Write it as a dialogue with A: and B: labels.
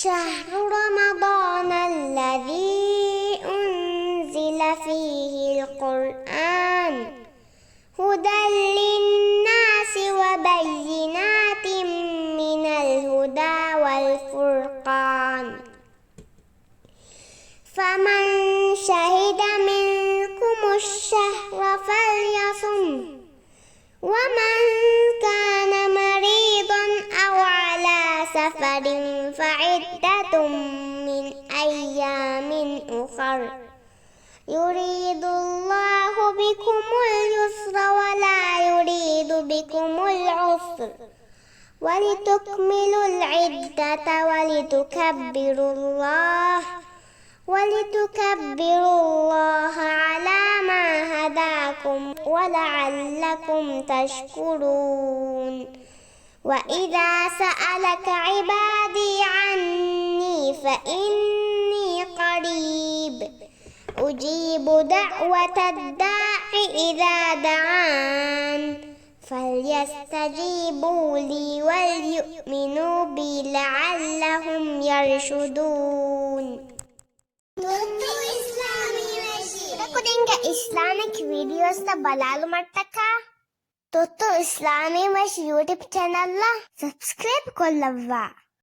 A: شهر رمضان الذي أنزل فيه القرآن هدى للناس وبينات من الهدى والفرقان فمن شهد منكم الشهر فليصم ومن كان مريضا أو على سفر فعدة من أيام أخر يريد الله بكم اليسر ولا يريد بكم العسر ولتكملوا العدة ولتكبروا الله على ما هداكم ولعلكم تشكرون وإذا سألك عبادي عني فإني قريب أجيب دعوة الداع إذا دعان فليستجيبوا لي وليؤمنوا بي لعلهم يرشدون. Kudenga Islamic videos ta balalu mattaka Toto Islami Mesh YouTube channel la subscribe kollava.